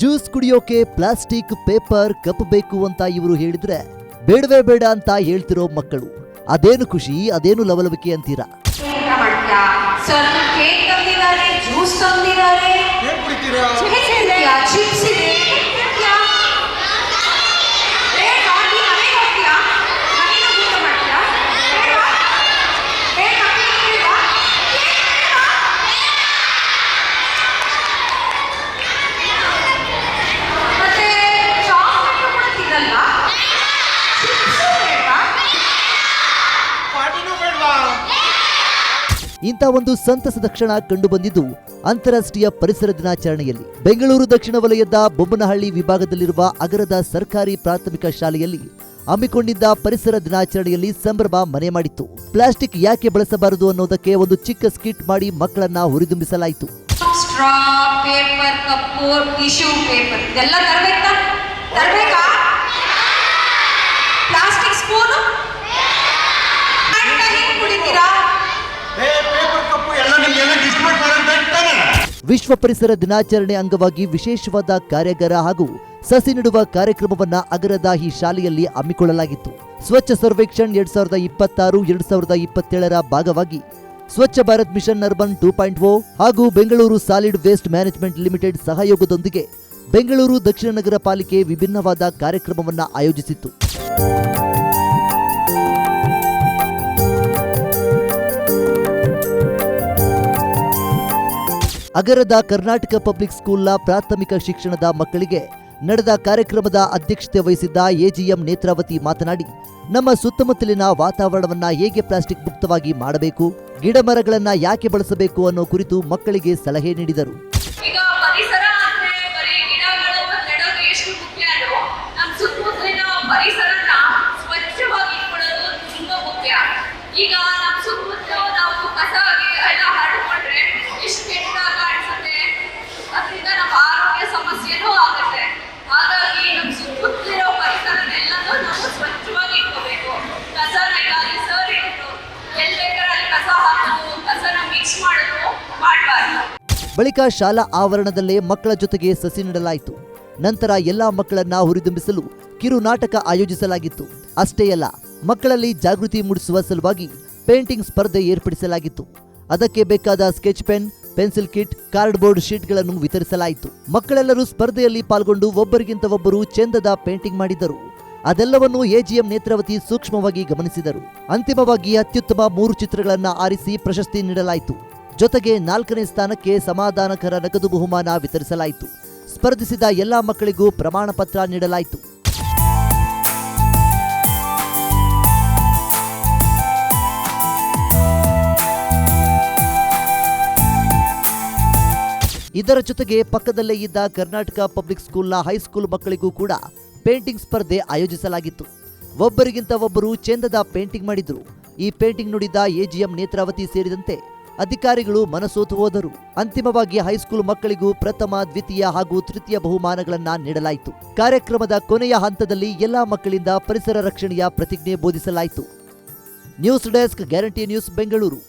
Juice ಕುಡಿಯೋಕೆ plastic paper cup ಬೇಕು ಅಂತ ಇವರು ಹೇಳಿದ್ರೆ ಬೇಡವೇ ಬೇಡ ಅಂತ ಹೇಳ್ತಿರೋ ಮಕ್ಕಳು. ಅದೇನು ಖುಷಿ, ಅದೇನು ಲವಲವಿಕೆ ಅಂತೀರಾ? ಇಂಥ ಒಂದು ಸಂತಸದ ಕ್ಷಣ ಕಂಡುಬಂದಿದ್ದು ಅಂತಾರಾಷ್ಟ್ರೀಯ ಪರಿಸರ ದಿನಾಚರಣೆಯಲ್ಲಿ. ಬೆಂಗಳೂರು ದಕ್ಷಿಣ ವಲಯದ ಬೊಮ್ಮನಹಳ್ಳಿ ವಿಭಾಗದಲ್ಲಿರುವ ಅಗರದ ಸರ್ಕಾರಿ ಪ್ರಾಥಮಿಕ ಶಾಲೆಯಲ್ಲಿ ಹಮ್ಮಿಕೊಂಡಿದ್ದ ಪರಿಸರ ದಿನಾಚರಣೆಯಲ್ಲಿ ಸಂಭ್ರಮ ಮನೆ ಮಾಡಿತ್ತು. ಪ್ಲಾಸ್ಟಿಕ್ ಯಾಕೆ ಬಳಸಬಾರದು ಅನ್ನೋದಕ್ಕೆ ಒಂದು ಚಿಕ್ಕ ಸ್ಕಿಟ್ ಮಾಡಿ ಮಕ್ಕಳನ್ನ ಹುರಿದುಂಬಿಸಲಾಯಿತು. ವಿಶ್ವ ಪರಿಸರ ದಿನಾಚರಣೆ ಅಂಗವಾಗಿ ವಿಶೇಷವಾದ ಕಾರ್ಯಾಗಾರ ಹಾಗೂ ಸಸಿ ನೆಡುವ ಕಾರ್ಯಕ್ರಮವನ್ನ ಅಗರದ ಈ ಶಾಲೆಯಲ್ಲಿ ಹಮ್ಮಿಕೊಳ್ಳಲಾಗಿತ್ತು. ಸ್ವಚ್ಛ ಸರ್ವೇಕ್ಷಣ್ 2026-2027 ಭಾಗವಾಗಿ ಸ್ವಚ್ಛ ಭಾರತ್ ಮಿಷನ್ ಅರ್ಬನ್ 2.0 ಹಾಗೂ Bengaluru solid waste management limited ಸಹಯೋಗದೊಂದಿಗೆ ಬೆಂಗಳೂರು ದಕ್ಷಿಣ ನಗರ ಪಾಲಿಕೆ ವಿಭಿನ್ನವಾದ ಕಾರ್ಯಕ್ರಮವನ್ನ ಆಯೋಜಿಸಿತ್ತು. ಅಗರದ ಕರ್ನಾಟಕ ಪಬ್ಲಿಕ್ ಸ್ಕೂಲ್ನ ಪ್ರಾಥಮಿಕ ಶಿಕ್ಷಣದ ಮಕ್ಕಳಿಗೆ ನಡೆದ ಕಾರ್ಯಕ್ರಮದ ಅಧ್ಯಕ್ಷತೆ ವಹಿಸಿದ್ದ ಎಜಿಎಂ ನೇತ್ರಾವತಿ ಮಾತನಾಡಿ, ನಮ್ಮ ಸುತ್ತಮುತ್ತಲಿನ ವಾತಾವರಣವನ್ನ ಹೇಗೆ ಪ್ಲಾಸ್ಟಿಕ್ ಮುಕ್ತವಾಗಿ ಮಾಡಬೇಕು, ಗಿಡ ಮರಗಳನ್ನ ಯಾಕೆ ಬಳಸಬೇಕು ಅನ್ನೋ ಕುರಿತು ಮಕ್ಕಳಿಗೆ ಸಲಹೆ ನೀಡಿದರು. ಬಳಿಕ ಶಾಲಾ ಆವರಣದಲ್ಲೇ ಮಕ್ಕಳ ಜೊತೆಗೆ ಸಸಿ ನೆಡಲಾಯಿತು. ನಂತರ ಎಲ್ಲಾ ಮಕ್ಕಳನ್ನ ಹುರಿದುಂಬಿಸಲು ಕಿರು ನಾಟಕ ಆಯೋಜಿಸಲಾಗಿತ್ತು. ಅಷ್ಟೇ ಅಲ್ಲ, ಮಕ್ಕಳಲ್ಲಿ ಜಾಗೃತಿ ಮೂಡಿಸುವ ಸಲುವಾಗಿ ಪೇಂಟಿಂಗ್ ಸ್ಪರ್ಧೆ ಏರ್ಪಡಿಸಲಾಗಿತ್ತು. ಅದಕ್ಕೆ ಬೇಕಾದ sketch pen, pencil kit, cardboard ಶೀಟ್ಗಳನ್ನು ವಿತರಿಸಲಾಯಿತು. ಮಕ್ಕಳೆಲ್ಲರೂ ಸ್ಪರ್ಧೆಯಲ್ಲಿ ಪಾಲ್ಗೊಂಡು ಒಬ್ಬರಿಗಿಂತ ಒಬ್ಬರು ಚೆಂದದ ಪೇಂಟಿಂಗ್ ಮಾಡಿದರು. ಅದೆಲ್ಲವನ್ನು ಎಜಿಎಂ ನೇತ್ರಾವತಿ ಸೂಕ್ಷ್ಮವಾಗಿ ಗಮನಿಸಿದರು. ಅಂತಿಮವಾಗಿ ಅತ್ಯುತ್ತಮ 3 ಚಿತ್ರಗಳನ್ನ ಆರಿಸಿ ಪ್ರಶಸ್ತಿ ನೀಡಲಾಯಿತು. ಜೊತೆಗೆ 4ನೇ ಸ್ಥಾನಕ್ಕೆ ಸಮಾಧಾನಕರ ನಗದು ಬಹುಮಾನ ವಿತರಿಸಲಾಯಿತು. ಸ್ಪರ್ಧಿಸಿದ ಎಲ್ಲಾ ಮಕ್ಕಳಿಗೂ ಪ್ರಮಾಣ ಪತ್ರ ನೀಡಲಾಯಿತು. ಇದರ ಜೊತೆಗೆ ಪಕ್ಕದಲ್ಲೇ ಇದ್ದ ಕರ್ನಾಟಕ ಪಬ್ಲಿಕ್ ಸ್ಕೂಲ್ನ ಹೈಸ್ಕೂಲ್ ಮಕ್ಕಳಿಗೂ ಕೂಡ ಪೇಂಟಿಂಗ್ ಸ್ಪರ್ಧೆ ಆಯೋಜಿಸಲಾಗಿತ್ತು. ಒಬ್ಬರಿಗಿಂತ ಒಬ್ಬರು ಚೆಂದದ ಪೇಂಟಿಂಗ್ ಮಾಡಿದ್ರು. ಈ ಪೇಂಟಿಂಗ್ ನುಡಿದ ಎಜಿಎಂ ನೇತ್ರಾವತಿ ಸೇರಿದಂತೆ ಅಧಿಕಾರಿಗಳು ಮನಸೋತು ಹೋದರು. ಅಂತಿಮವಾಗಿ ಹೈಸ್ಕೂಲ್ ಮಕ್ಕಳಿಗೂ ಪ್ರಥಮ, ದ್ವಿತೀಯ ಹಾಗೂ ತೃತೀಯ ಬಹುಮಾನಗಳನ್ನ ನೀಡಲಾಯಿತು. ಕಾರ್ಯಕ್ರಮದ ಕೊನೆಯ ಹಂತದಲ್ಲಿ ಎಲ್ಲಾ ಮಕ್ಕಳಿಂದ ಪರಿಸರ ರಕ್ಷಣೆಯ ಪ್ರತಿಜ್ಞೆ ಬೋಧಿಸಲಾಯಿತು. News desk, guarantee news, Bengaluru.